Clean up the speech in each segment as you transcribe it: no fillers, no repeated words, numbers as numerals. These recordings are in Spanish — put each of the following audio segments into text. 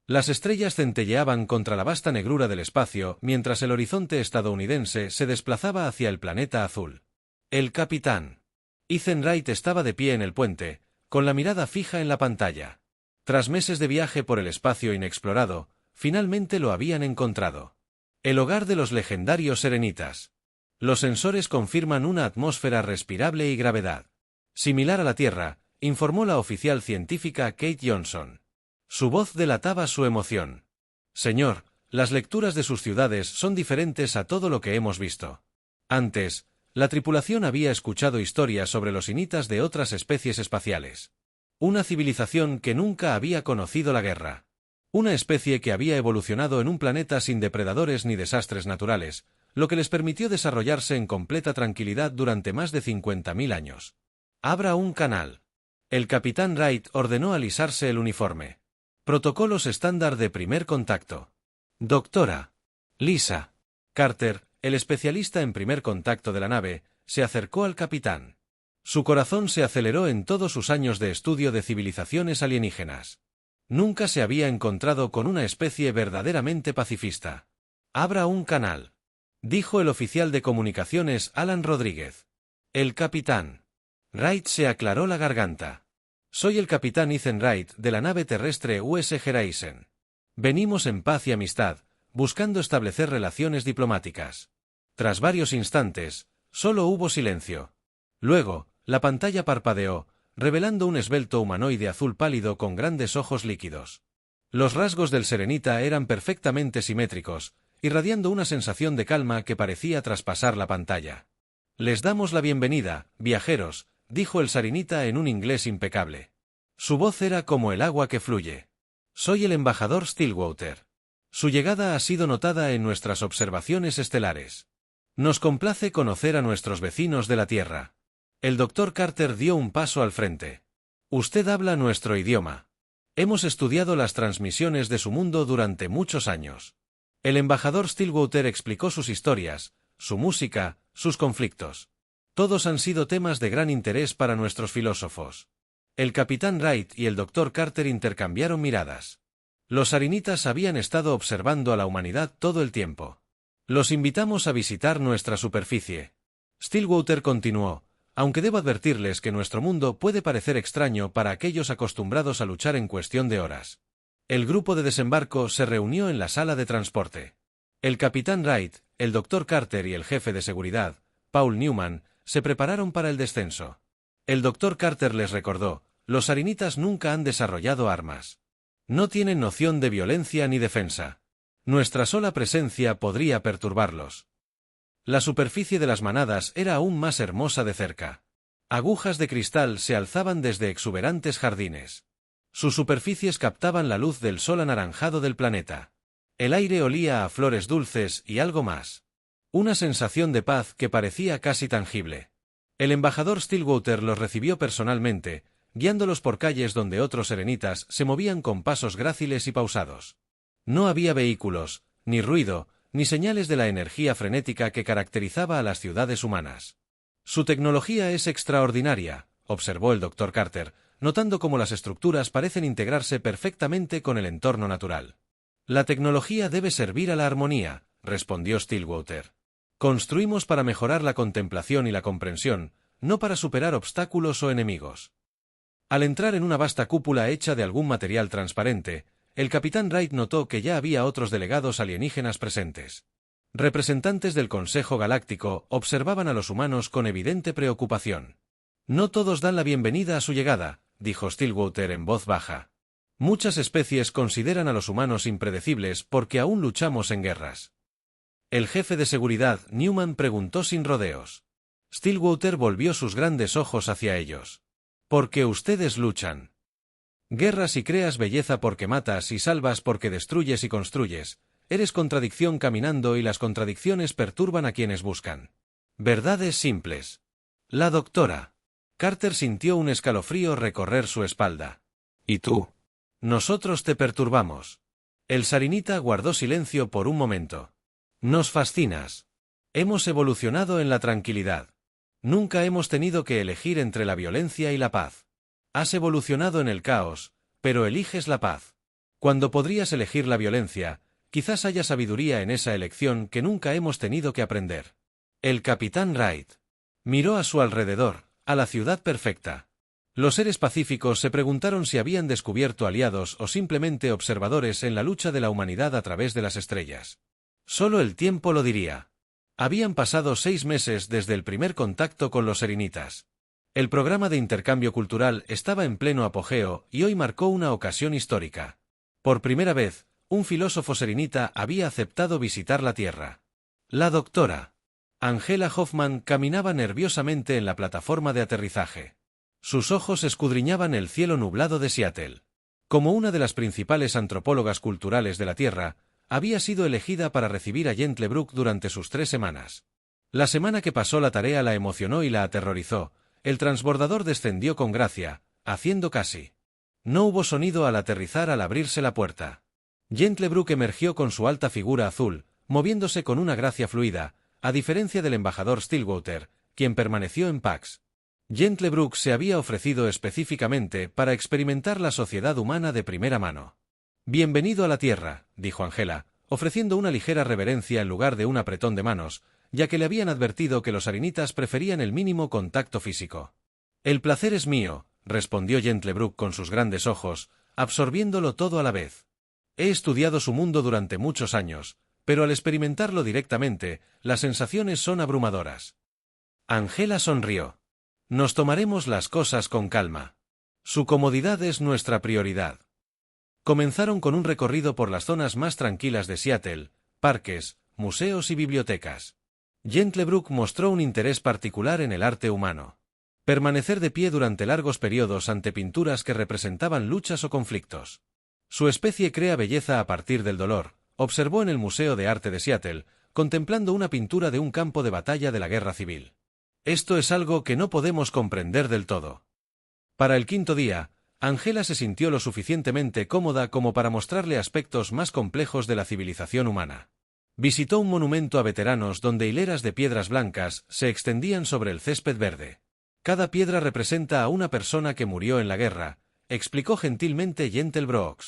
Las estrellas centelleaban contra la vasta negrura del espacio mientras el horizonte estadounidense se desplazaba hacia el planeta azul. El capitán Ethan Wright estaba de pie en el puente, con la mirada fija en la pantalla. Tras meses de viaje por el espacio inexplorado, finalmente lo habían encontrado. El hogar de los legendarios Serenitas. Los sensores confirman una atmósfera respirable y gravedad similar a la Tierra, informó la oficial científica Kate Johnson. Su voz delataba su emoción. Señor, las lecturas de sus ciudades son diferentes a todo lo que hemos visto. Antes, la tripulación había escuchado historias sobre los initas de otras especies espaciales. Una civilización que nunca había conocido la guerra. Una especie que había evolucionado en un planeta sin depredadores ni desastres naturales, lo que les permitió desarrollarse en completa tranquilidad durante más de 50.000 años. Abra un canal. El capitán Wright ordenó alisarse el uniforme. Protocolos estándar de primer contacto. Doctora Lisa Carter, el especialista en primer contacto de la nave, se acercó al capitán. Su corazón se aceleró en todos sus años de estudio de civilizaciones alienígenas. Nunca se había encontrado con una especie verdaderamente pacifista. Abra un canal, dijo el oficial de comunicaciones Alan Rodríguez. El capitán Wright se aclaró la garganta. Soy el capitán Ethan Wright de la nave terrestre USS Horizon. Venimos en paz y amistad, buscando establecer relaciones diplomáticas. Tras varios instantes, solo hubo silencio. Luego, la pantalla parpadeó, revelando un esbelto humanoide azul pálido con grandes ojos líquidos. Los rasgos del serenita eran perfectamente simétricos, irradiando una sensación de calma que parecía traspasar la pantalla. Les damos la bienvenida, viajeros, dijo el sarinita en un inglés impecable. Su voz era como el agua que fluye. Soy el embajador Stillwater. Su llegada ha sido notada en nuestras observaciones estelares. Nos complace conocer a nuestros vecinos de la Tierra. El Dr. Carter dio un paso al frente. Usted habla nuestro idioma. Hemos estudiado las transmisiones de su mundo durante muchos años. El embajador Stillwater explicó sus historias, su música, sus conflictos. Todos han sido temas de gran interés para nuestros filósofos. El capitán Wright y el Dr. Carter intercambiaron miradas. Los sarinitas habían estado observando a la humanidad todo el tiempo. Los invitamos a visitar nuestra superficie. Stillwater continuó, aunque debo advertirles que nuestro mundo puede parecer extraño para aquellos acostumbrados a luchar en cuestión de horas. El grupo de desembarco se reunió en la sala de transporte. El capitán Wright, el Dr. Carter y el jefe de seguridad, Paul Newman, se prepararon para el descenso. El Dr. Carter les recordó, los sarinitas nunca han desarrollado armas. No tienen noción de violencia ni defensa. Nuestra sola presencia podría perturbarlos. La superficie de las manadas era aún más hermosa de cerca. Agujas de cristal se alzaban desde exuberantes jardines. Sus superficies captaban la luz del sol anaranjado del planeta. El aire olía a flores dulces y algo más. Una sensación de paz que parecía casi tangible. El embajador Stillwater los recibió personalmente, guiándolos por calles donde otros serenitas se movían con pasos gráciles y pausados. No había vehículos, ni ruido, ni señales de la energía frenética que caracterizaba a las ciudades humanas. Su tecnología es extraordinaria, observó el Dr. Carter, notando cómo las estructuras parecen integrarse perfectamente con el entorno natural. La tecnología debe servir a la armonía, respondió Stillwater. Construimos para mejorar la contemplación y la comprensión, no para superar obstáculos o enemigos. Al entrar en una vasta cúpula hecha de algún material transparente, el capitán Wright notó que ya había otros delegados alienígenas presentes. Representantes del Consejo Galáctico observaban a los humanos con evidente preocupación. No todos dan la bienvenida a su llegada, dijo Stillwater en voz baja. Muchas especies consideran a los humanos impredecibles porque aún luchamos en guerras. El jefe de seguridad, Newman, preguntó sin rodeos. Stillwater volvió sus grandes ojos hacia ellos. ¿Por qué ustedes luchan? Guerras y creas belleza porque matas y salvas porque destruyes y construyes. Eres contradicción caminando y las contradicciones perturban a quienes buscan verdades simples. La doctora Carter sintió un escalofrío recorrer su espalda. ¿Y tú? Nosotros te perturbamos. El sarinita guardó silencio por un momento. Nos fascinas. Hemos evolucionado en la tranquilidad. Nunca hemos tenido que elegir entre la violencia y la paz. Has evolucionado en el caos, pero eliges la paz. Cuando podrías elegir la violencia, quizás haya sabiduría en esa elección que nunca hemos tenido que aprender. El capitán Wright miró a su alrededor, a la ciudad perfecta. Los seres pacíficos se preguntaron si habían descubierto aliados o simplemente observadores en la lucha de la humanidad a través de las estrellas. Solo el tiempo lo diría. Habían pasado 6 meses desde el primer contacto con los serinitas. El programa de intercambio cultural estaba en pleno apogeo y hoy marcó una ocasión histórica. Por primera vez, un filósofo serinita había aceptado visitar la Tierra. La doctora Angela Hoffman caminaba nerviosamente en la plataforma de aterrizaje. Sus ojos escudriñaban el cielo nublado de Seattle. Como una de las principales antropólogas culturales de la Tierra, había sido elegida para recibir a Gentlebrook durante sus 3 semanas. La semana que pasó la tarea la emocionó y la aterrorizó. El transbordador descendió con gracia, haciendo casi. No hubo sonido al aterrizar al abrirse la puerta. Gentlebrook emergió con su alta figura azul, moviéndose con una gracia fluida, a diferencia del embajador Stillwater, quien permaneció en Pax. Gentlebrook se había ofrecido específicamente para experimentar la sociedad humana de primera mano. «Bienvenido a la Tierra», dijo Angela, ofreciendo una ligera reverencia en lugar de un apretón de manos, ya que le habían advertido que los sarinitas preferían el mínimo contacto físico. «El placer es mío», respondió Gentlebrook con sus grandes ojos, absorbiéndolo todo a la vez. «He estudiado su mundo durante muchos años, pero al experimentarlo directamente, las sensaciones son abrumadoras». Angela sonrió. «Nos tomaremos las cosas con calma. Su comodidad es nuestra prioridad». Comenzaron con un recorrido por las zonas más tranquilas de Seattle, parques, museos y bibliotecas. Gentlebrook mostró un interés particular en el arte humano. Permanecer de pie durante largos periodos ante pinturas que representaban luchas o conflictos. Su especie crea belleza a partir del dolor, observó en el Museo de Arte de Seattle, contemplando una pintura de un campo de batalla de la Guerra Civil. Esto es algo que no podemos comprender del todo. Para el 5.º día, Angela se sintió lo suficientemente cómoda como para mostrarle aspectos más complejos de la civilización humana. Visitó un monumento a veteranos donde hileras de piedras blancas se extendían sobre el césped verde. Cada piedra representa a una persona que murió en la guerra, explicó gentilmente Gentlebrook.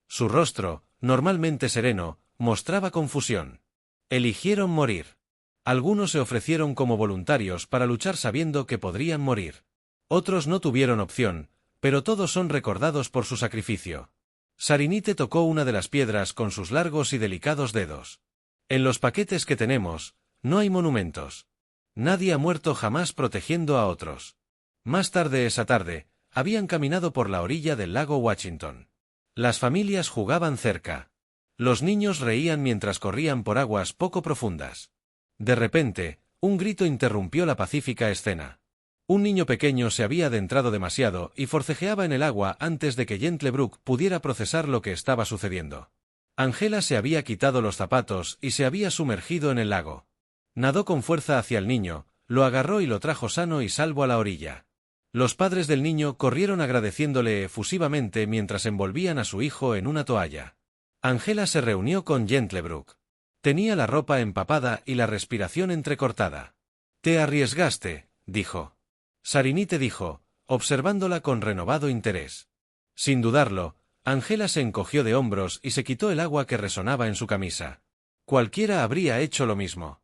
Su rostro, normalmente sereno, mostraba confusión. Eligieron morir. Algunos se ofrecieron como voluntarios para luchar sabiendo que podrían morir. Otros no tuvieron opción, pero todos son recordados por su sacrificio. Sarinite tocó una de las piedras con sus largos y delicados dedos. En los paquetes que tenemos, no hay monumentos. Nadie ha muerto jamás protegiendo a otros. Más tarde esa tarde, habían caminado por la orilla del lago Washington. Las familias jugaban cerca. Los niños reían mientras corrían por aguas poco profundas. De repente, un grito interrumpió la pacífica escena. Un niño pequeño se había adentrado demasiado y forcejeaba en el agua antes de que Gentlebrook pudiera procesar lo que estaba sucediendo. Angela se había quitado los zapatos y se había sumergido en el lago. Nadó con fuerza hacia el niño, lo agarró y lo trajo sano y salvo a la orilla. Los padres del niño corrieron agradeciéndole efusivamente mientras envolvían a su hijo en una toalla. Angela se reunió con Gentlebrook. Tenía la ropa empapada y la respiración entrecortada. «Te arriesgaste», dijo. Sarinite dijo, observándola con renovado interés. Sin dudarlo, Angela se encogió de hombros y se quitó el agua que resonaba en su camisa. Cualquiera habría hecho lo mismo.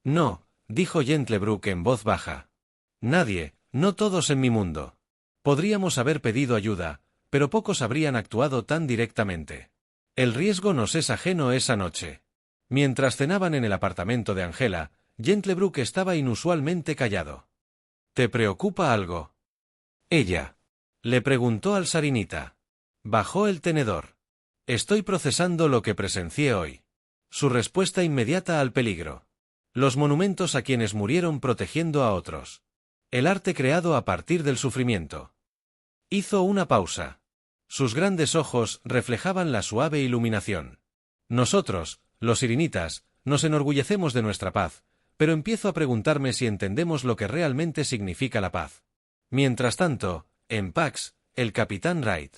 «No», dijo Gentlebrook en voz baja. «Nadie, no todos en mi mundo. Podríamos haber pedido ayuda, pero pocos habrían actuado tan directamente. El riesgo nos es ajeno esa noche». Mientras cenaban en el apartamento de Angela, Gentlebrook estaba inusualmente callado. «¿Te preocupa algo?» Ella le preguntó al sarinita. Bajó el tenedor. «Estoy procesando lo que presencié hoy». Su respuesta inmediata al peligro. Los monumentos a quienes murieron protegiendo a otros. El arte creado a partir del sufrimiento. Hizo una pausa. Sus grandes ojos reflejaban la suave iluminación. «Nosotros, los sirinitas, nos enorgullecemos de nuestra paz, pero empiezo a preguntarme si entendemos lo que realmente significa la paz». Mientras tanto, en Pax, el capitán Wright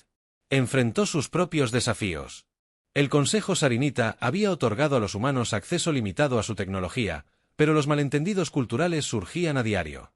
enfrentó sus propios desafíos. El Consejo Sarinita había otorgado a los humanos acceso limitado a su tecnología, pero los malentendidos culturales surgían a diario.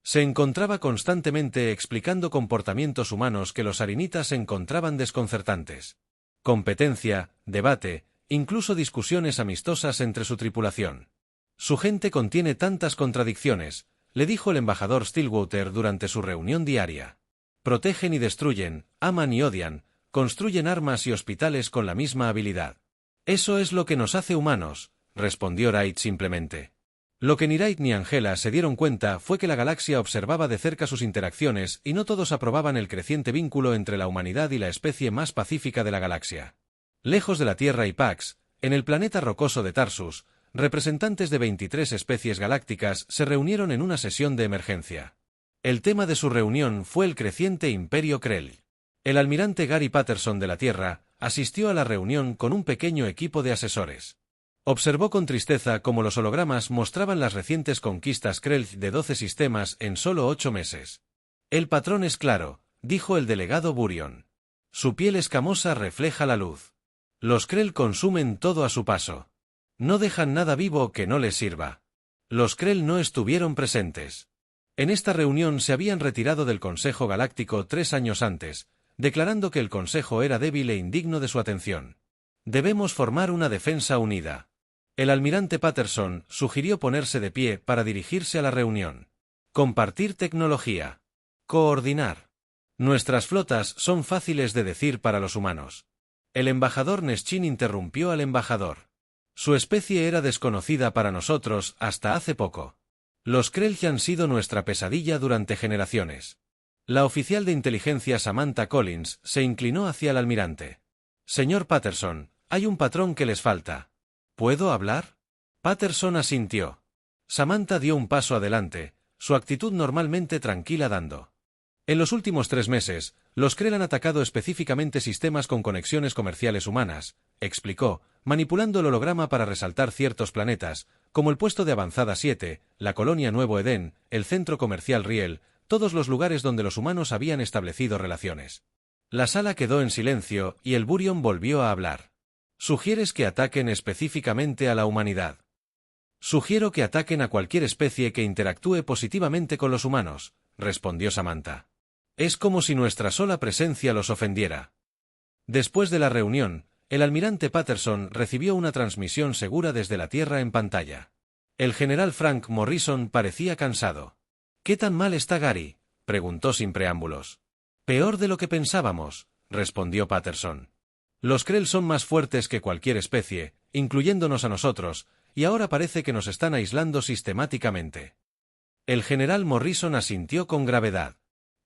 Se encontraba constantemente explicando comportamientos humanos que los sarinitas encontraban desconcertantes. Competencia, debate, incluso discusiones amistosas entre su tripulación. Su gente contiene tantas contradicciones, le dijo el embajador Stillwater durante su reunión diaria. Protegen y destruyen, aman y odian, construyen armas y hospitales con la misma habilidad. Eso es lo que nos hace humanos, respondió Wright simplemente. Lo que ni Wright ni Angela se dieron cuenta fue que la galaxia observaba de cerca sus interacciones y no todos aprobaban el creciente vínculo entre la humanidad y la especie más pacífica de la galaxia. Lejos de la Tierra y Pax, en el planeta rocoso de Tarsus, representantes de 23 especies galácticas se reunieron en una sesión de emergencia. El tema de su reunión fue el creciente imperio Krell. El almirante Gary Patterson de la Tierra asistió a la reunión con un pequeño equipo de asesores. Observó con tristeza cómo los hologramas mostraban las recientes conquistas Krell de 12 sistemas en solo 8 meses. El patrón es claro, dijo el delegado Burion. Su piel escamosa refleja la luz. Los Krell consumen todo a su paso. No dejan nada vivo que no les sirva. Los Krell no estuvieron presentes. En esta reunión se habían retirado del Consejo Galáctico 3 años antes, declarando que el Consejo era débil e indigno de su atención. Debemos formar una defensa unida. El almirante Patterson sugirió ponerse de pie para dirigirse a la reunión. Compartir tecnología. Coordinar. Nuestras flotas son fáciles de decir para los humanos. El embajador Neschin interrumpió al embajador. Su especie era desconocida para nosotros hasta hace poco. Los Krell han sido nuestra pesadilla durante generaciones. La oficial de inteligencia Samantha Collins se inclinó hacia el almirante. Señor Patterson, hay un patrón que les falta. ¿Puedo hablar? Patterson asintió. Samantha dio un paso adelante, su actitud normalmente tranquila dando. En los últimos 3 meses, los Krell han atacado específicamente sistemas con conexiones comerciales humanas, explicó, manipulando el holograma para resaltar ciertos planetas, como el puesto de avanzada 7, la colonia Nuevo Edén, el centro comercial Riel, todos los lugares donde los humanos habían establecido relaciones. La sala quedó en silencio y el Burion volvió a hablar. ¿Sugieres que ataquen específicamente a la humanidad? Sugiero que ataquen a cualquier especie que interactúe positivamente con los humanos, respondió Samantha. Es como si nuestra sola presencia los ofendiera. Después de la reunión, el almirante Patterson recibió una transmisión segura desde la Tierra en pantalla. El general Frank Morrison parecía cansado. ¿Qué tan mal está Gary?, preguntó sin preámbulos. Peor de lo que pensábamos, respondió Patterson. Los Krell son más fuertes que cualquier especie, incluyéndonos a nosotros, y ahora parece que nos están aislando sistemáticamente. El general Morrison asintió con gravedad.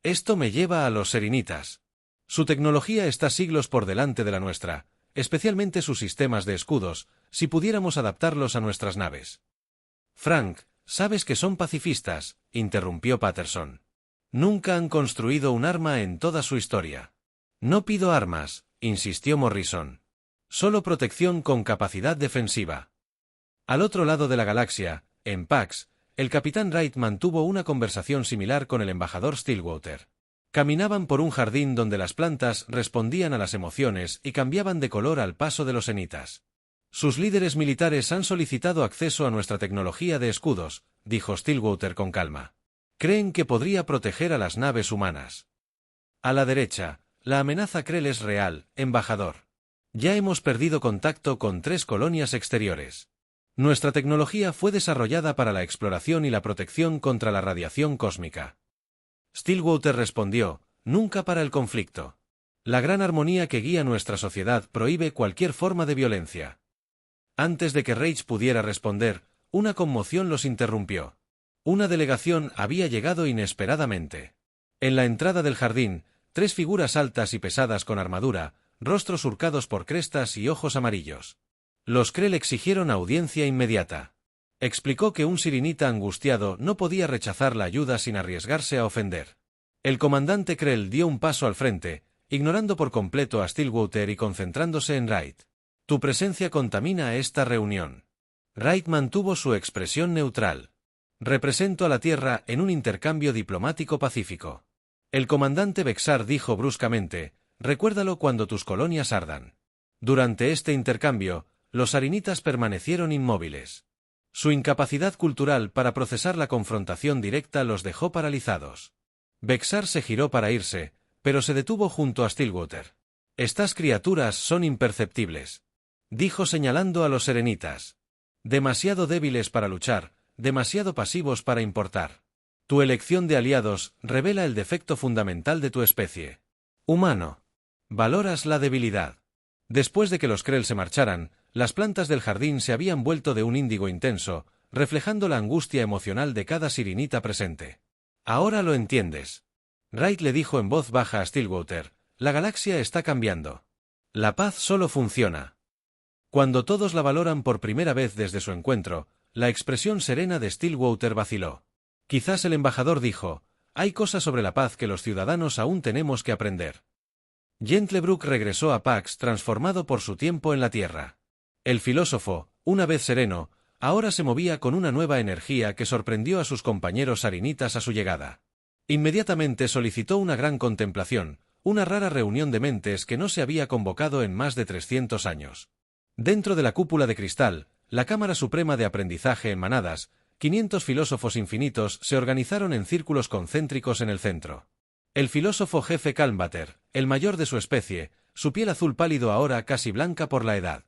Esto me lleva a los serinitas. Su tecnología está siglos por delante de la nuestra, especialmente sus sistemas de escudos, si pudiéramos adaptarlos a nuestras naves. Frank, sabes que son pacifistas, interrumpió Patterson. Nunca han construido un arma en toda su historia. No pido armas, insistió Morrison. Solo protección con capacidad defensiva. Al otro lado de la galaxia, en Pax, el capitán Wright mantuvo una conversación similar con el embajador Stillwater. Caminaban por un jardín donde las plantas respondían a las emociones y cambiaban de color al paso de los senitas. Sus líderes militares han solicitado acceso a nuestra tecnología de escudos, dijo Stillwater con calma. Creen que podría proteger a las naves humanas. A la derecha, la amenaza Krell es real, embajador. Ya hemos perdido contacto con 3 colonias exteriores. Nuestra tecnología fue desarrollada para la exploración y la protección contra la radiación cósmica. Stillwater respondió, nunca para el conflicto. La gran armonía que guía nuestra sociedad prohíbe cualquier forma de violencia. Antes de que Rage pudiera responder, una conmoción los interrumpió. Una delegación había llegado inesperadamente. En la entrada del jardín, 3 figuras altas y pesadas con armadura, rostros surcados por crestas y ojos amarillos. Los Krell exigieron audiencia inmediata. Explicó que un sirinita angustiado no podía rechazar la ayuda sin arriesgarse a ofender. El comandante Krell dio un paso al frente, ignorando por completo a Stillwater y concentrándose en Wright. Tu presencia contamina esta reunión. Wright mantuvo su expresión neutral. Represento a la Tierra en un intercambio diplomático pacífico. El comandante Bexar dijo bruscamente, recuérdalo cuando tus colonias ardan. Durante este intercambio, los sarinitas permanecieron inmóviles. Su incapacidad cultural para procesar la confrontación directa los dejó paralizados. Bexar se giró para irse, pero se detuvo junto a Stillwater. «Estas criaturas son imperceptibles», dijo señalando a los serenitas. «Demasiado débiles para luchar, demasiado pasivos para importar. Tu elección de aliados revela el defecto fundamental de tu especie. Humano. Valoras la debilidad». Después de que los Krell se marcharan, las plantas del jardín se habían vuelto de un índigo intenso, reflejando la angustia emocional de cada sirinita presente. «Ahora lo entiendes». Wright le dijo en voz baja a Stillwater, «La galaxia está cambiando. La paz solo funciona». Cuando todos la valoran por primera vez desde su encuentro, la expresión serena de Stillwater vaciló. Quizás el embajador dijo, «Hay cosas sobre la paz que los ciudadanos aún tenemos que aprender». Gentlebrook regresó a Pax transformado por su tiempo en la Tierra. El filósofo, una vez sereno, ahora se movía con una nueva energía que sorprendió a sus compañeros sarinitas a su llegada. Inmediatamente solicitó una gran contemplación, una rara reunión de mentes que no se había convocado en más de 300 años. Dentro de la cúpula de cristal, la Cámara Suprema de Aprendizaje en manadas, 500 filósofos infinitos se organizaron en círculos concéntricos en el centro. El filósofo jefe Calmbater, el mayor de su especie, su piel azul pálido ahora casi blanca por la edad.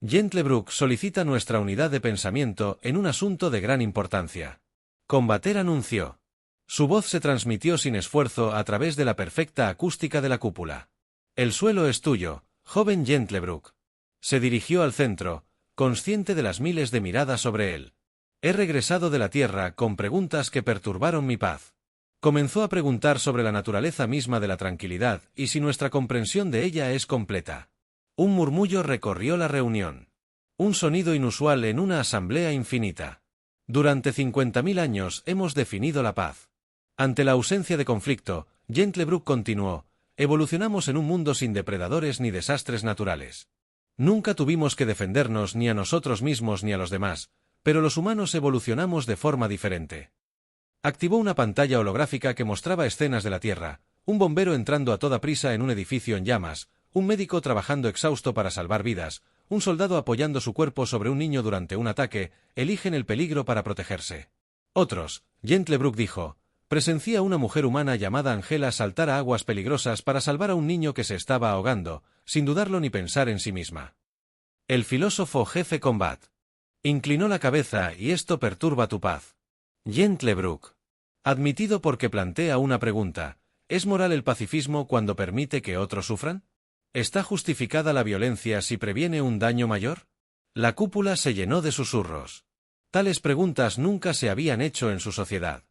Gentlebrook solicita nuestra unidad de pensamiento en un asunto de gran importancia. Combater anunció. Su voz se transmitió sin esfuerzo a través de la perfecta acústica de la cúpula. «El suelo es tuyo, joven Gentlebrook». Se dirigió al centro, consciente de las miles de miradas sobre él. «He regresado de la Tierra con preguntas que perturbaron mi paz». Comenzó a preguntar sobre la naturaleza misma de la tranquilidad y si nuestra comprensión de ella es completa. Un murmullo recorrió la reunión. Un sonido inusual en una asamblea infinita. Durante 50.000 años hemos definido la paz. Ante la ausencia de conflicto, Gentlebrook continuó, evolucionamos en un mundo sin depredadores ni desastres naturales. Nunca tuvimos que defendernos ni a nosotros mismos ni a los demás, pero los humanos evolucionamos de forma diferente. Activó una pantalla holográfica que mostraba escenas de la Tierra, un bombero entrando a toda prisa en un edificio en llamas, un médico trabajando exhausto para salvar vidas, un soldado apoyando su cuerpo sobre un niño durante un ataque, eligen el peligro para protegerse. Otros, Gentlebrook dijo, presencia a una mujer humana llamada Angela saltar a aguas peligrosas para salvar a un niño que se estaba ahogando, sin dudarlo ni pensar en sí misma. El filósofo jefe Combat inclinó la cabeza y esto perturba tu paz. Gentlebrook. Admitido porque plantea una pregunta, ¿es moral el pacifismo cuando permite que otros sufran? ¿Está justificada la violencia si previene un daño mayor? La cúpula se llenó de susurros. Tales preguntas nunca se habían hecho en su sociedad.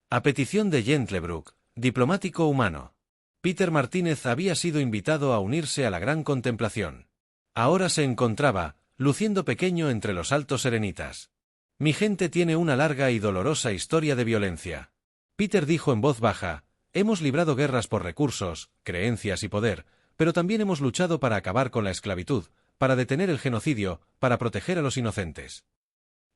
A petición de Gentlebrook, diplomático humano, Peter Martínez había sido invitado a unirse a la gran contemplación. Ahora se encontraba, luciendo pequeño entre los altos serenitas. Mi gente tiene una larga y dolorosa historia de violencia. Peter dijo en voz baja, hemos librado guerras por recursos, creencias y poder, pero también hemos luchado para acabar con la esclavitud, para detener el genocidio, para proteger a los inocentes.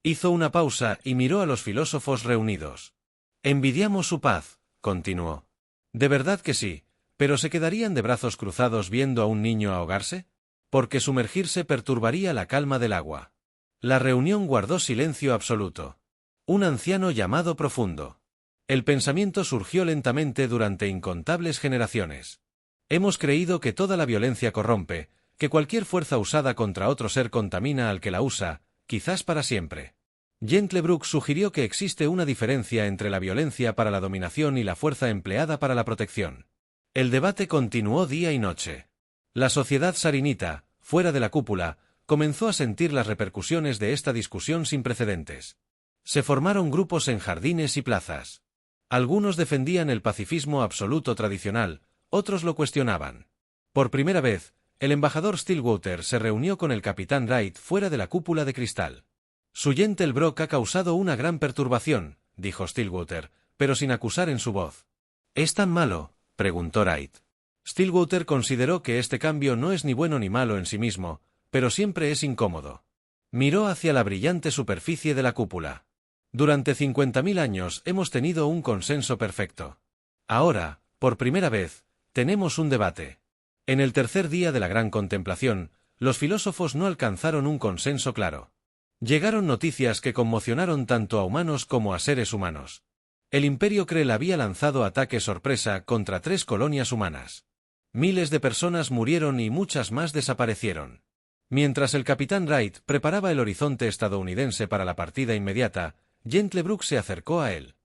Hizo una pausa y miró a los filósofos reunidos. Envidiamos su paz, continuó. De verdad que sí, pero ¿se quedarían de brazos cruzados viendo a un niño ahogarse? Porque sumergirse perturbaría la calma del agua. La reunión guardó silencio absoluto. Un anciano llamado Profundo. El pensamiento surgió lentamente durante incontables generaciones. Hemos creído que toda la violencia corrompe, que cualquier fuerza usada contra otro ser contamina al que la usa, quizás para siempre. Gentlebrook sugirió que existe una diferencia entre la violencia para la dominación y la fuerza empleada para la protección. El debate continuó día y noche. La sociedad sarinita, fuera de la cúpula, comenzó a sentir las repercusiones de esta discusión sin precedentes. Se formaron grupos en jardines y plazas. Algunos defendían el pacifismo absoluto tradicional, otros lo cuestionaban. Por primera vez, el embajador Stillwater se reunió con el capitán Wright fuera de la cúpula de cristal. Su Gentlebrook ha causado una gran perturbación, dijo Stillwater, pero sin acusar en su voz. ¿Es tan malo?, preguntó Wright. Stillwater consideró que este cambio no es ni bueno ni malo en sí mismo, pero siempre es incómodo. Miró hacia la brillante superficie de la cúpula. Durante 50.000 años hemos tenido un consenso perfecto. Ahora, por primera vez, tenemos un debate. En el tercer día de la gran contemplación, los filósofos no alcanzaron un consenso claro. Llegaron noticias que conmocionaron tanto a humanos como a seres humanos. El Imperio Krell había lanzado ataque sorpresa contra 3 colonias humanas. Miles de personas murieron y muchas más desaparecieron. Mientras el capitán Wright preparaba el horizonte estadounidense para la partida inmediata, Gentlebrook se acercó a él.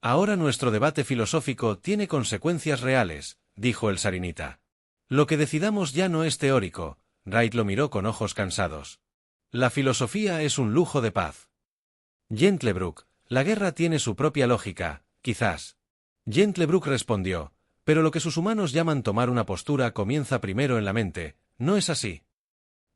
Ahora nuestro debate filosófico tiene consecuencias reales, dijo el sarinita. Lo que decidamos ya no es teórico. Wright lo miró con ojos cansados. La filosofía es un lujo de paz. Gentlebrook, la guerra tiene su propia lógica, quizás. Gentlebrook respondió, pero lo que sus humanos llaman tomar una postura comienza primero en la mente, ¿no es así?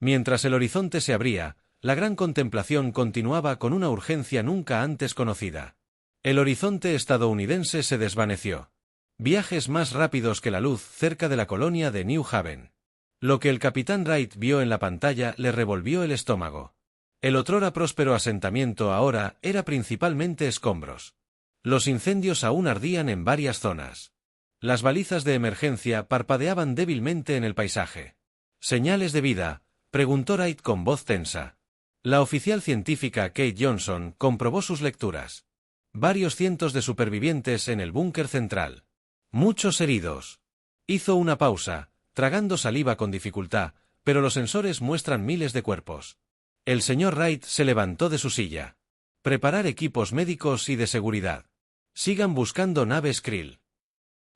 Mientras el horizonte se abría, la gran contemplación continuaba con una urgencia nunca antes conocida. El horizonte estadounidense se desvaneció. Viajes más rápidos que la luz cerca de la colonia de New Haven. Lo que el capitán Wright vio en la pantalla le revolvió el estómago. El otrora próspero asentamiento ahora era principalmente escombros. Los incendios aún ardían en varias zonas. Las balizas de emergencia parpadeaban débilmente en el paisaje. ¿Señales de vida?, preguntó Wright con voz tensa. La oficial científica Kate Johnson comprobó sus lecturas. Varios cientos de supervivientes en el búnker central. Muchos heridos. Hizo una pausa, tragando saliva con dificultad, pero los sensores muestran miles de cuerpos. El señor Wright se levantó de su silla. Preparar equipos médicos y de seguridad. Sigan buscando naves Krill.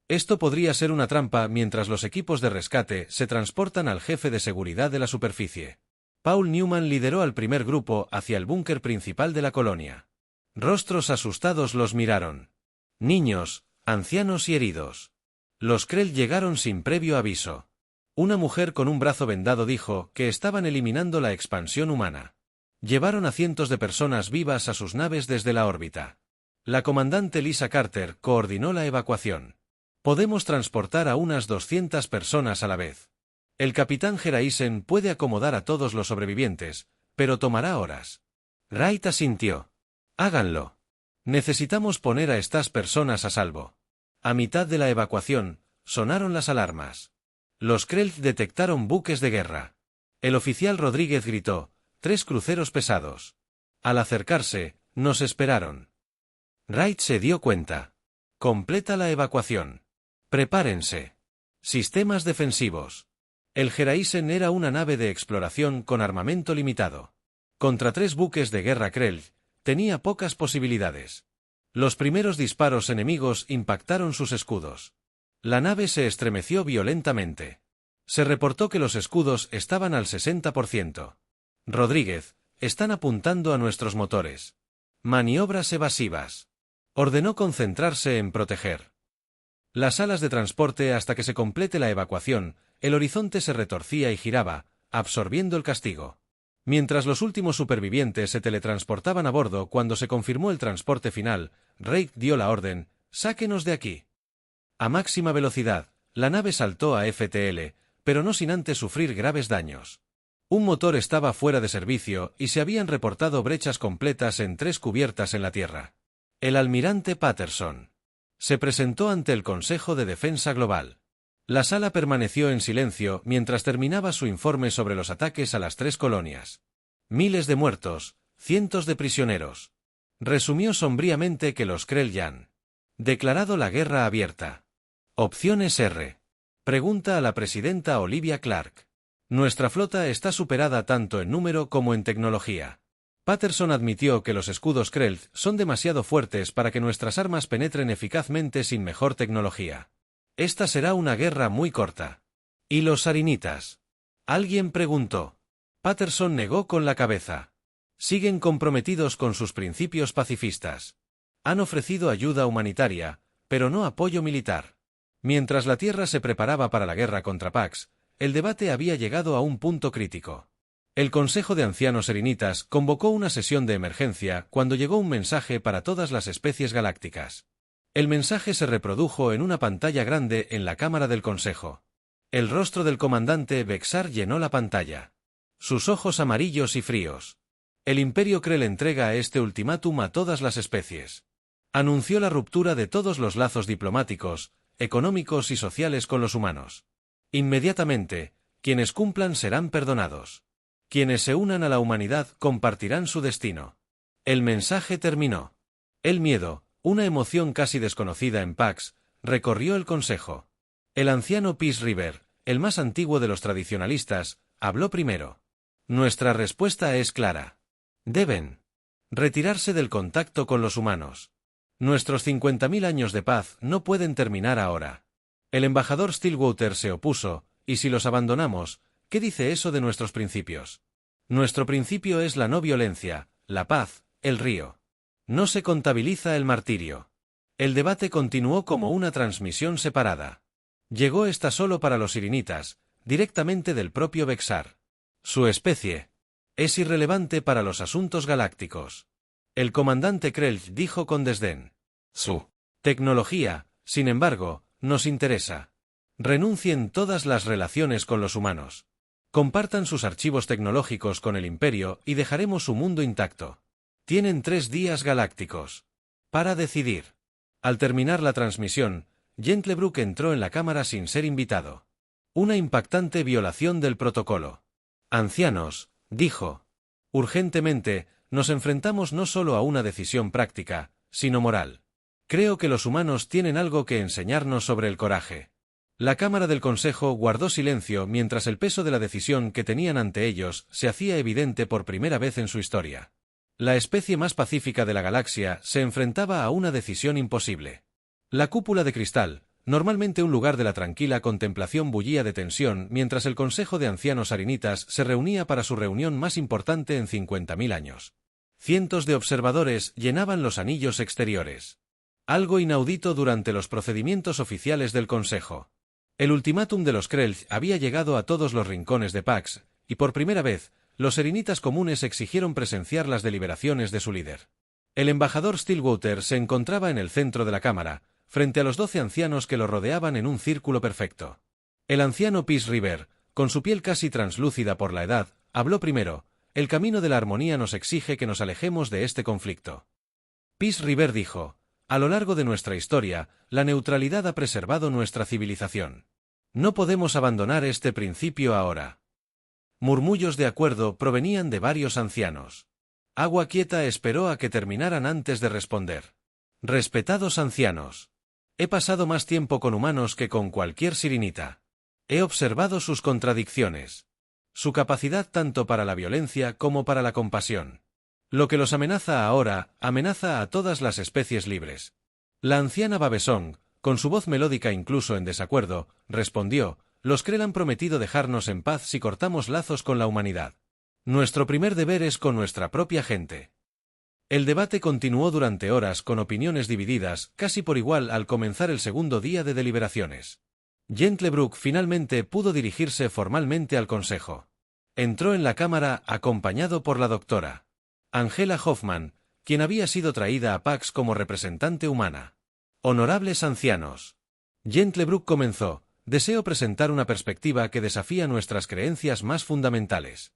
Esto podría ser una trampa mientras los equipos de rescate se transportan al jefe de seguridad de la superficie. Paul Newman lideró al primer grupo hacia el búnker principal de la colonia. Rostros asustados los miraron. Niños, ancianos y heridos. Los Krell llegaron sin previo aviso. Una mujer con un brazo vendado dijo que estaban eliminando la expansión humana. Llevaron a cientos de personas vivas a sus naves desde la órbita. La comandante Lisa Carter coordinó la evacuación. Podemos transportar a unas 200 personas a la vez. El capitán Geraisen puede acomodar a todos los sobrevivientes, pero tomará horas. Wright asintió. Háganlo. Necesitamos poner a estas personas a salvo. A mitad de la evacuación, sonaron las alarmas. Los Krell detectaron buques de guerra. El oficial Rodríguez gritó, 3 cruceros pesados. Al acercarse, nos esperaron. Wright se dio cuenta. Completa la evacuación. Prepárense. Sistemas defensivos. El Geraisen era una nave de exploración con armamento limitado. Contra 3 buques de guerra Krell, tenía pocas posibilidades. Los primeros disparos enemigos impactaron sus escudos. La nave se estremeció violentamente. Se reportó que los escudos estaban al 60%. Rodríguez, están apuntando a nuestros motores. Maniobras evasivas. Ordenó concentrarse en proteger las alas de transporte hasta que se complete la evacuación. El horizonte se retorcía y giraba, absorbiendo el castigo. Mientras los últimos supervivientes se teletransportaban a bordo cuando se confirmó el transporte final, Wright dio la orden, «Sáquenos de aquí». A máxima velocidad, la nave saltó a FTL, pero no sin antes sufrir graves daños. Un motor estaba fuera de servicio y se habían reportado brechas completas en 3 cubiertas en la Tierra. El almirante Patterson se presentó ante el Consejo de Defensa Global. La sala permaneció en silencio mientras terminaba su informe sobre los ataques a las 3 colonias. Miles de muertos, cientos de prisioneros. Resumió sombríamente que los Krell ya han declarado la guerra abierta. Opciones R. Pregunta a la presidenta Olivia Clark. Nuestra flota está superada tanto en número como en tecnología. Patterson admitió que los escudos Krell son demasiado fuertes para que nuestras armas penetren eficazmente sin mejor tecnología. Esta será una guerra muy corta. ¿Y los sarinitas?, alguien preguntó. Patterson negó con la cabeza. Siguen comprometidos con sus principios pacifistas. Han ofrecido ayuda humanitaria, pero no apoyo militar. Mientras la Tierra se preparaba para la guerra contra Pax, el debate había llegado a un punto crítico. El Consejo de Ancianos Serinitas convocó una sesión de emergencia cuando llegó un mensaje para todas las especies galácticas. El mensaje se reprodujo en una pantalla grande en la cámara del Consejo. El rostro del comandante Bexar llenó la pantalla. Sus ojos amarillos y fríos. El Imperio Krell entrega este ultimátum a todas las especies. Anunció la ruptura de todos los lazos diplomáticos, económicos y sociales con los humanos. Inmediatamente, quienes cumplan serán perdonados. Quienes se unan a la humanidad compartirán su destino. El mensaje terminó. El miedo, una emoción casi desconocida en Pax, recorrió el consejo. El anciano Peace River, el más antiguo de los tradicionalistas, habló primero. Nuestra respuesta es clara. Deben retirarse del contacto con los humanos. Nuestros 50.000 años de paz no pueden terminar ahora. El embajador Stillwater se opuso, y si los abandonamos, ¿qué dice eso de nuestros principios? Nuestro principio es la no violencia, la paz, el río. No se contabiliza el martirio. El debate continuó como una transmisión separada. Llegó esta solo para los sirinitas, directamente del propio Vexar. Su especie es irrelevante para los asuntos galácticos. El comandante Krelch dijo con desdén. Su tecnología, sin embargo, nos interesa. Renuncien todas las relaciones con los humanos. Compartan sus archivos tecnológicos con el Imperio y dejaremos su mundo intacto. Tienen 3 días galácticos para decidir. Al terminar la transmisión, Gentlebrook entró en la cámara sin ser invitado. Una impactante violación del protocolo. Ancianos, dijo. Urgentemente, nos enfrentamos no solo a una decisión práctica, sino moral. Creo que los humanos tienen algo que enseñarnos sobre el coraje. La Cámara del Consejo guardó silencio mientras el peso de la decisión que tenían ante ellos se hacía evidente por primera vez en su historia. La especie más pacífica de la galaxia se enfrentaba a una decisión imposible. La cúpula de cristal, normalmente un lugar de la tranquila contemplación, bullía de tensión mientras el Consejo de Ancianos Sarinitas se reunía para su reunión más importante en 50.000 años. Cientos de observadores llenaban los anillos exteriores. Algo inaudito durante los procedimientos oficiales del Consejo. El ultimátum de los Krelch había llegado a todos los rincones de Pax, y por primera vez, los serinitas comunes exigieron presenciar las deliberaciones de su líder. El embajador Stillwater se encontraba en el centro de la cámara, frente a los 12 ancianos que lo rodeaban en un círculo perfecto. El anciano Peace River, con su piel casi translúcida por la edad, habló primero. El camino de la armonía nos exige que nos alejemos de este conflicto. Peace River dijo, a lo largo de nuestra historia, la neutralidad ha preservado nuestra civilización. No podemos abandonar este principio ahora. Murmullos de acuerdo provenían de varios ancianos. Agua Quieta esperó a que terminaran antes de responder. Respetados ancianos. He pasado más tiempo con humanos que con cualquier sirinita. He observado sus contradicciones. Su capacidad tanto para la violencia como para la compasión. Lo que los amenaza ahora, amenaza a todas las especies libres. La anciana Babesong, con su voz melódica incluso en desacuerdo, respondió, los Krell han prometido dejarnos en paz si cortamos lazos con la humanidad. Nuestro primer deber es con nuestra propia gente. El debate continuó durante horas con opiniones divididas, casi por igual al comenzar el segundo día de deliberaciones. Gentlebrook finalmente pudo dirigirse formalmente al Consejo. Entró en la cámara acompañado por la doctora Angela Hoffman, quien había sido traída a Pax como representante humana. Honorables ancianos. Gentlebrook comenzó, deseo presentar una perspectiva que desafía nuestras creencias más fundamentales.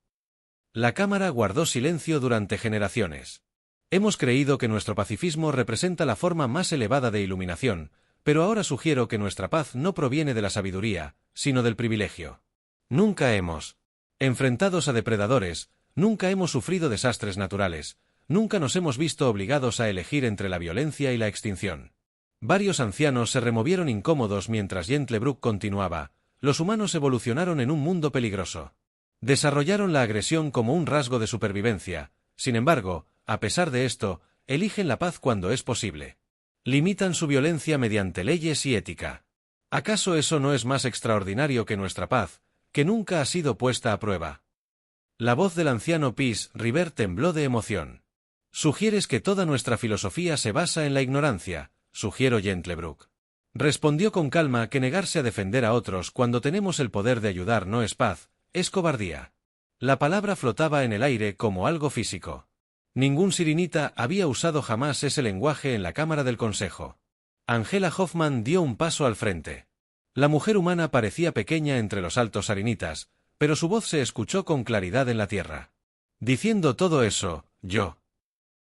La cámara guardó silencio durante generaciones. Hemos creído que nuestro pacifismo representa la forma más elevada de iluminación, pero ahora sugiero que nuestra paz no proviene de la sabiduría, sino del privilegio. Nunca hemos enfrentados a depredadores, nunca hemos sufrido desastres naturales, nunca nos hemos visto obligados a elegir entre la violencia y la extinción. Varios ancianos se removieron incómodos mientras Gentlebrook continuaba. Los humanos evolucionaron en un mundo peligroso. Desarrollaron la agresión como un rasgo de supervivencia. Sin embargo, a pesar de esto, eligen la paz cuando es posible. Limitan su violencia mediante leyes y ética. ¿Acaso eso no es más extraordinario que nuestra paz, que nunca ha sido puesta a prueba? La voz del anciano Peace River tembló de emoción. ¿Sugieres que toda nuestra filosofía se basa en la ignorancia? Sugiero Gentlebrook. Respondió con calma que negarse a defender a otros cuando tenemos el poder de ayudar no es paz, es cobardía. La palabra flotaba en el aire como algo físico. Ningún sirinita había usado jamás ese lenguaje en la Cámara del Consejo. Angela Hoffman dio un paso al frente. La mujer humana parecía pequeña entre los altos sarinitas, pero su voz se escuchó con claridad en la tierra. Diciendo todo eso, yo.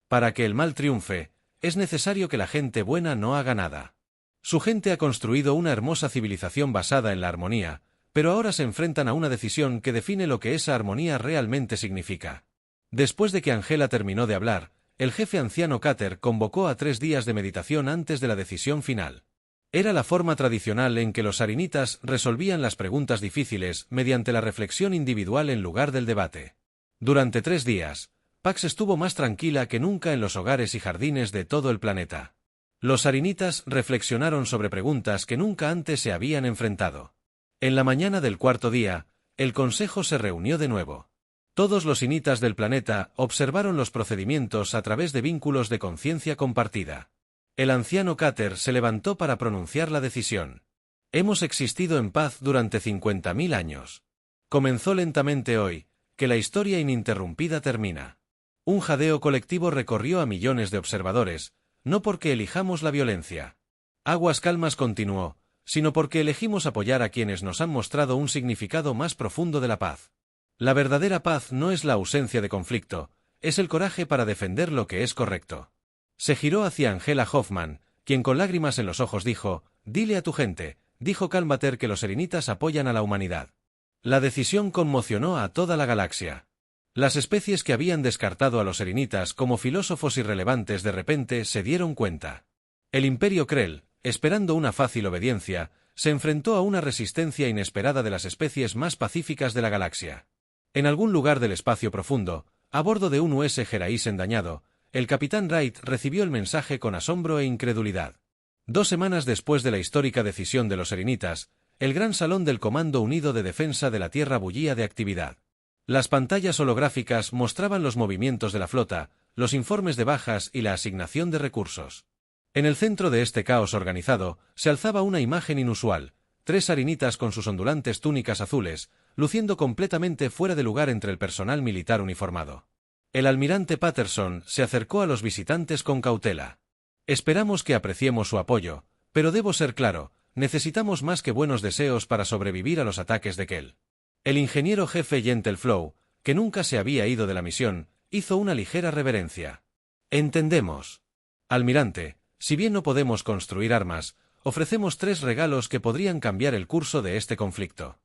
Para que el mal triunfe, es necesario que la gente buena no haga nada. Su gente ha construido una hermosa civilización basada en la armonía, pero ahora se enfrentan a una decisión que define lo que esa armonía realmente significa. Después de que Angela terminó de hablar, el jefe anciano Cater convocó a 3 días de meditación antes de la decisión final. Era la forma tradicional en que los sarinitas resolvían las preguntas difíciles mediante la reflexión individual en lugar del debate. Durante 3 días, Pax estuvo más tranquila que nunca en los hogares y jardines de todo el planeta. Los sarinitas reflexionaron sobre preguntas que nunca antes se habían enfrentado. En la mañana del 4.º día, el consejo se reunió de nuevo. Todos los sinitas del planeta observaron los procedimientos a través de vínculos de conciencia compartida. El anciano Cater se levantó para pronunciar la decisión. Hemos existido en paz durante 50.000 años. Comenzó lentamente hoy, que la historia ininterrumpida termina. Un jadeo colectivo recorrió a millones de observadores, no porque elijamos la violencia. Aguas calmas continuó, sino porque elegimos apoyar a quienes nos han mostrado un significado más profundo de la paz. La verdadera paz no es la ausencia de conflicto, es el coraje para defender lo que es correcto. Se giró hacia Angela Hoffman, quien con lágrimas en los ojos dijo: «Dile a tu gente», dijo Calmater, que los serinitas apoyan a la humanidad. La decisión conmocionó a toda la galaxia. Las especies que habían descartado a los serinitas como filósofos irrelevantes de repente se dieron cuenta. El Imperio Krell, esperando una fácil obediencia, se enfrentó a una resistencia inesperada de las especies más pacíficas de la galaxia. En algún lugar del espacio profundo, a bordo de un US Geraisen dañado, el capitán Wright recibió el mensaje con asombro e incredulidad. 2 semanas después de la histórica decisión de los serinitas, el gran salón del Comando Unido de Defensa de la Tierra bullía de actividad. Las pantallas holográficas mostraban los movimientos de la flota, los informes de bajas y la asignación de recursos. En el centro de este caos organizado, se alzaba una imagen inusual: 3 sarinitas con sus ondulantes túnicas azules, luciendo completamente fuera de lugar entre el personal militar uniformado. El almirante Patterson se acercó a los visitantes con cautela. «Esperamos que apreciemos su apoyo, pero debo ser claro, necesitamos más que buenos deseos para sobrevivir a los ataques de Kell». El ingeniero jefe Gentleflow, que nunca se había ido de la misión, hizo una ligera reverencia. «Entendemos. Almirante, si bien no podemos construir armas, ofrecemos 3 regalos que podrían cambiar el curso de este conflicto».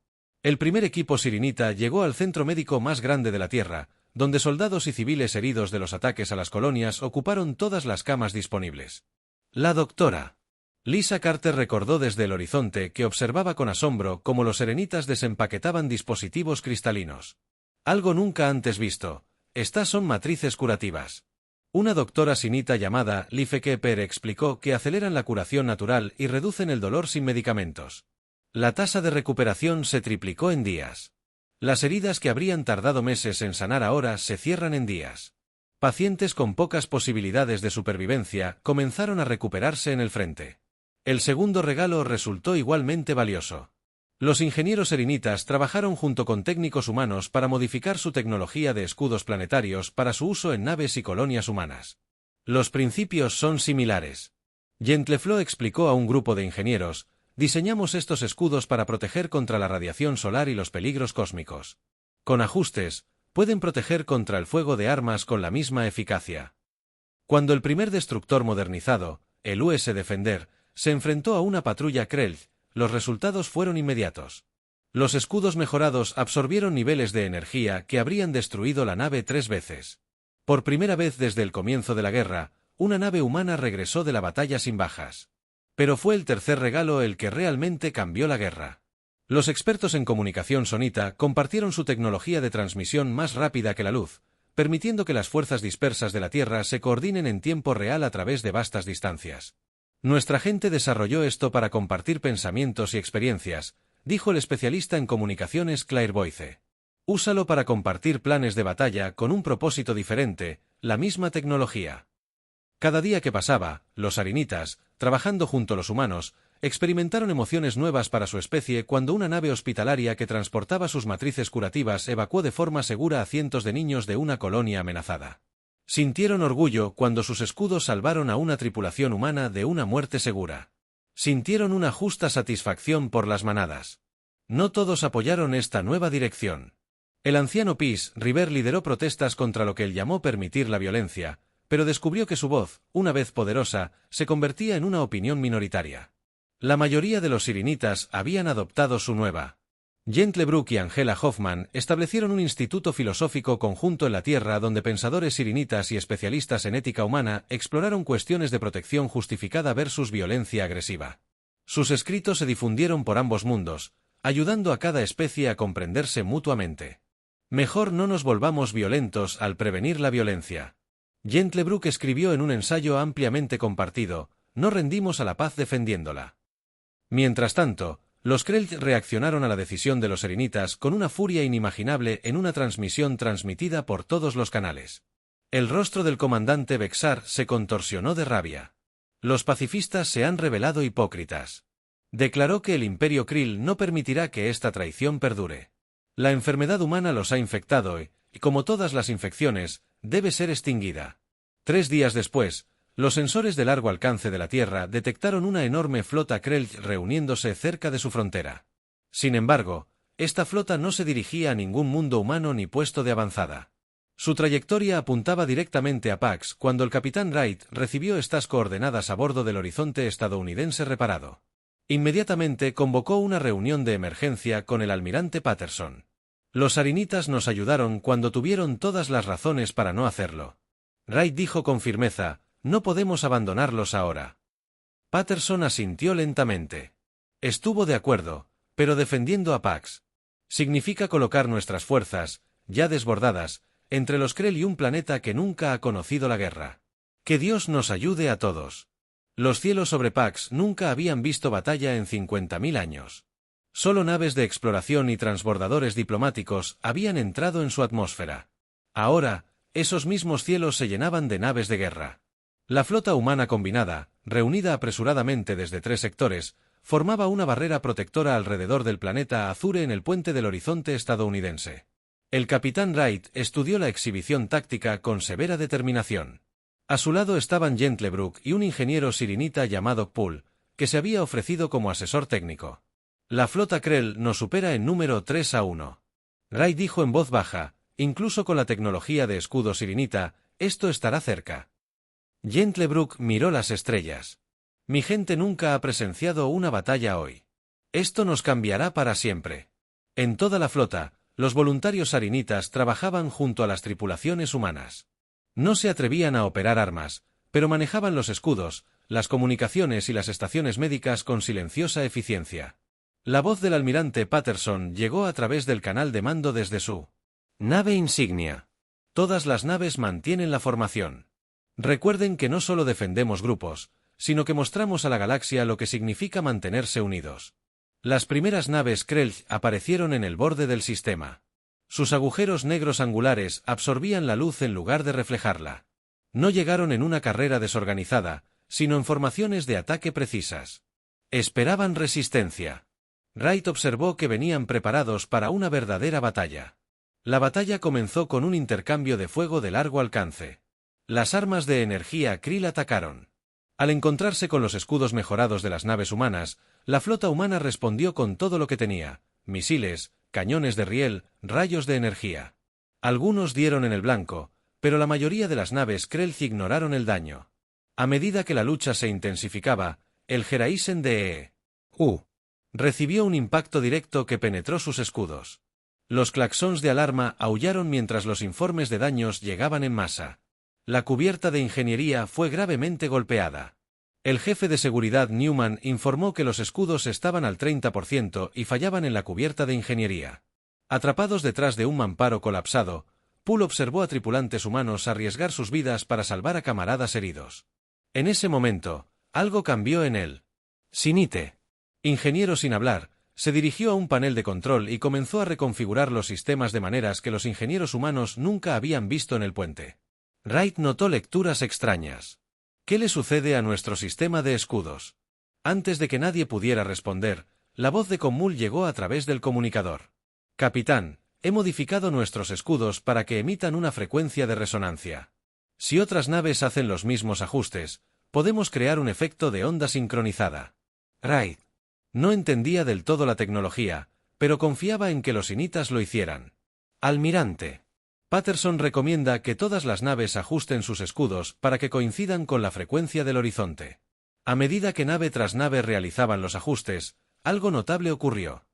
El primer equipo sirinita llegó al centro médico más grande de la Tierra, donde soldados y civiles heridos de los ataques a las colonias ocuparon todas las camas disponibles. La doctora Lisa Carter recordó desde el horizonte que observaba con asombro cómo los serenitas desempaquetaban dispositivos cristalinos. Algo nunca antes visto. Estas son matrices curativas. Una doctora sinita llamada Life Kepper explicó que aceleran la curación natural y reducen el dolor sin medicamentos. La tasa de recuperación se triplicó en días. Las heridas que habrían tardado meses en sanar ahora se cierran en días. Pacientes con pocas posibilidades de supervivencia comenzaron a recuperarse en el frente. El segundo regalo resultó igualmente valioso. Los ingenieros serinitas trabajaron junto con técnicos humanos para modificar su tecnología de escudos planetarios para su uso en naves y colonias humanas. Los principios son similares. Gentleflow explicó a un grupo de ingenieros: «Diseñamos estos escudos para proteger contra la radiación solar y los peligros cósmicos. Con ajustes, pueden proteger contra el fuego de armas con la misma eficacia». Cuando el primer destructor modernizado, el US Defender, se enfrentó a una patrulla Krell, los resultados fueron inmediatos. Los escudos mejorados absorbieron niveles de energía que habrían destruido la nave 3 veces. Por primera vez desde el comienzo de la guerra, una nave humana regresó de la batalla sin bajas. Pero fue el tercer regalo el que realmente cambió la guerra. Los expertos en comunicación sonita compartieron su tecnología de transmisión más rápida que la luz, permitiendo que las fuerzas dispersas de la Tierra se coordinen en tiempo real a través de vastas distancias. «Nuestra gente desarrolló esto para compartir pensamientos y experiencias», dijo el especialista en comunicaciones Claire Boyce. «Úsalo para compartir planes de batalla con un propósito diferente, la misma tecnología». Cada día que pasaba, los sarinitas, trabajando junto a los humanos, experimentaron emociones nuevas para su especie cuando una nave hospitalaria que transportaba sus matrices curativas evacuó de forma segura a cientos de niños de una colonia amenazada. Sintieron orgullo cuando sus escudos salvaron a una tripulación humana de una muerte segura. Sintieron una justa satisfacción por las manadas. No todos apoyaron esta nueva dirección. El anciano Peace River lideró protestas contra lo que él llamó permitir la violencia, pero descubrió que su voz, una vez poderosa, se convertía en una opinión minoritaria. La mayoría de los sirinitas habían adoptado su nueva Gentlebrook y Angela Hoffman establecieron un instituto filosófico conjunto en la Tierra donde pensadores sirinitas y especialistas en ética humana exploraron cuestiones de protección justificada versus violencia agresiva. Sus escritos se difundieron por ambos mundos, ayudando a cada especie a comprenderse mutuamente. Mejor no nos volvamos violentos al prevenir la violencia. Gentlebrook escribió en un ensayo ampliamente compartido: no rendimos a la paz defendiéndola. Mientras tanto, los Krell reaccionaron a la decisión de los serinitas con una furia inimaginable en una transmisión transmitida por todos los canales. El rostro del comandante Bexar se contorsionó de rabia. Los pacifistas se han revelado hipócritas. Declaró que el Imperio Krill no permitirá que esta traición perdure. La enfermedad humana los ha infectado y, como todas las infecciones, debe ser extinguida. 3 días después, los sensores de largo alcance de la Tierra detectaron una enorme flota Krell reuniéndose cerca de su frontera. Sin embargo, esta flota no se dirigía a ningún mundo humano ni puesto de avanzada. Su trayectoria apuntaba directamente a Pax cuando el capitán Wright recibió estas coordenadas a bordo del horizonte estadounidense reparado. Inmediatamente convocó una reunión de emergencia con el almirante Patterson. Los sarinitas nos ayudaron cuando tuvieron todas las razones para no hacerlo. Wright dijo con firmeza: no podemos abandonarlos ahora. Patterson asintió lentamente. Estuvo de acuerdo, pero defendiendo a Pax. Significa colocar nuestras fuerzas, ya desbordadas, entre los Krell y un planeta que nunca ha conocido la guerra. Que Dios nos ayude a todos. Los cielos sobre Pax nunca habían visto batalla en 50.000 años. Solo naves de exploración y transbordadores diplomáticos habían entrado en su atmósfera. Ahora, esos mismos cielos se llenaban de naves de guerra. La flota humana combinada, reunida apresuradamente desde 3 sectores, formaba una barrera protectora alrededor del planeta Azure en el puente del horizonte estadounidense. El capitán Wright estudió la exhibición táctica con severa determinación. A su lado estaban Gentlebrook y un ingeniero sirinita llamado Poole, que se había ofrecido como asesor técnico. La flota Krell nos supera en número 3-1. Wright dijo en voz baja: incluso con la tecnología de escudo sirinita, esto estará cerca. Gentlebrook miró las estrellas. Mi gente nunca ha presenciado una batalla hoy. Esto nos cambiará para siempre. En toda la flota, los voluntarios sarinitas trabajaban junto a las tripulaciones humanas. No se atrevían a operar armas, pero manejaban los escudos, las comunicaciones y las estaciones médicas con silenciosa eficiencia. La voz del almirante Patterson llegó a través del canal de mando desde su nave insignia. Todas las naves mantienen la formación. Recuerden que no solo defendemos grupos, sino que mostramos a la galaxia lo que significa mantenerse unidos. Las primeras naves Krell aparecieron en el borde del sistema. Sus agujeros negros angulares absorbían la luz en lugar de reflejarla. No llegaron en una carrera desorganizada, sino en formaciones de ataque precisas. Esperaban resistencia. Wright observó que venían preparados para una verdadera batalla. La batalla comenzó con un intercambio de fuego de largo alcance. Las armas de energía Krill atacaron. Al encontrarse con los escudos mejorados de las naves humanas, la flota humana respondió con todo lo que tenía: misiles, cañones de riel, rayos de energía. Algunos dieron en el blanco, pero la mayoría de las naves Krell ignoraron el daño. A medida que la lucha se intensificaba, el Geraisen de E.U. recibió un impacto directo que penetró sus escudos. Los claxons de alarma aullaron mientras los informes de daños llegaban en masa. La cubierta de ingeniería fue gravemente golpeada. El jefe de seguridad Newman informó que los escudos estaban al 30% y fallaban en la cubierta de ingeniería. Atrapados detrás de un mamparo colapsado, Poole observó a tripulantes humanos arriesgar sus vidas para salvar a camaradas heridos. En ese momento, algo cambió en él. Sinite, ingeniero sin hablar, se dirigió a un panel de control y comenzó a reconfigurar los sistemas de maneras que los ingenieros humanos nunca habían visto en el puente. Wright notó lecturas extrañas. ¿Qué le sucede a nuestro sistema de escudos? Antes de que nadie pudiera responder, la voz de Comul llegó a través del comunicador. Capitán, he modificado nuestros escudos para que emitan una frecuencia de resonancia. Si otras naves hacen los mismos ajustes, podemos crear un efecto de onda sincronizada. Wright no entendía del todo la tecnología, pero confiaba en que los sinitas lo hicieran. Almirante, Patterson recomienda que todas las naves ajusten sus escudos para que coincidan con la frecuencia del horizonte. A medida que nave tras nave realizaban los ajustes, algo notable ocurrió.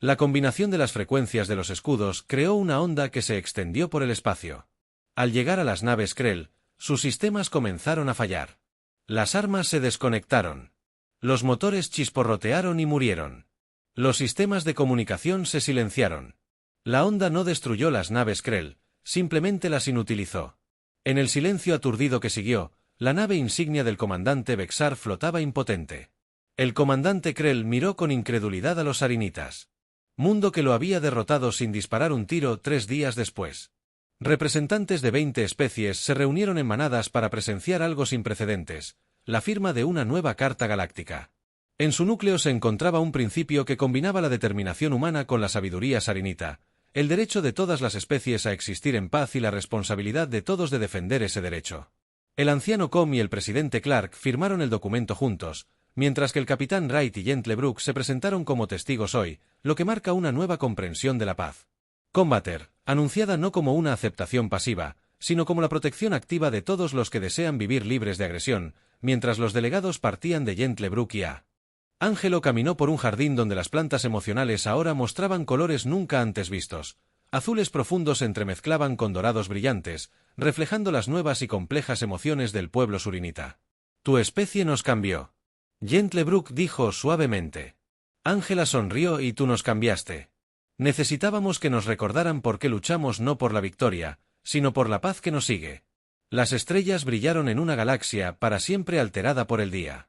La combinación de las frecuencias de los escudos creó una onda que se extendió por el espacio. Al llegar a las naves Krell, sus sistemas comenzaron a fallar. Las armas se desconectaron. Los motores chisporrotearon y murieron. Los sistemas de comunicación se silenciaron. La onda no destruyó las naves Krell, simplemente las inutilizó. En el silencio aturdido que siguió, la nave insignia del comandante Vexar flotaba impotente. El comandante Krell miró con incredulidad a los sarinitas. Mundo que lo había derrotado sin disparar un tiro 3 días después. Representantes de 20 especies se reunieron en manadas para presenciar algo sin precedentes, la firma de una nueva carta galáctica. En su núcleo se encontraba un principio que combinaba la determinación humana con la sabiduría sarinita, el derecho de todas las especies a existir en paz y la responsabilidad de todos de defender ese derecho. El anciano Com y el presidente Clark firmaron el documento juntos, mientras que el capitán Wright y Gentlebrook se presentaron como testigos hoy, lo que marca una nueva comprensión de la paz. Combater, anunciada no como una aceptación pasiva, sino como la protección activa de todos los que desean vivir libres de agresión, mientras los delegados partían de Gentlebrook y A. Ángelo caminó por un jardín donde las plantas emocionales ahora mostraban colores nunca antes vistos. Azules profundos se entremezclaban con dorados brillantes, reflejando las nuevas y complejas emociones del pueblo surinita. Tu especie nos cambió. Gentlebrook dijo suavemente. Ángela sonrió y tú nos cambiaste. Necesitábamos que nos recordaran por qué luchamos no por la victoria, sino por la paz que nos sigue. Las estrellas brillaron en una galaxia para siempre alterada por el día.